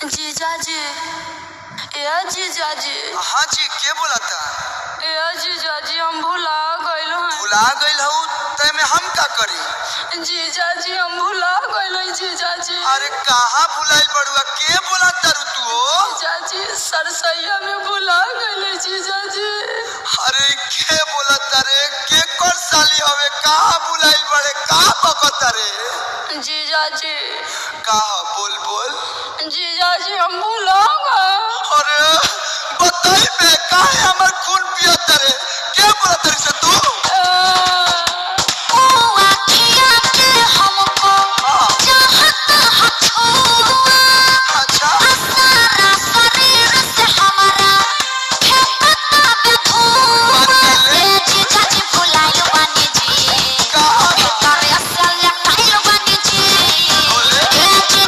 जीजाजी, जीजाजी। हाँ जी, के बोला था? जीजाजी हम भुला गइल हैं। भुला गइल हूँ तय में हम का करी? जीजाजी हम भुला गइल हैं जीजाजी। अरे कहाँ भुलाइल बड़ुआ, के बोला तारू तू? जीजाजी सरसैया में भुला गइल हैं जीजाजी। अरे के बोला तारे, के कर साली हवे, कहाँ भुलाइल बड़े, कहाँ बकता रे? जीजाजी कहाँ बोल बोल। जीजाजी हम भुला गए। अरे बताई बे, काहे हमर खून पिया तारे, के बोला तारे से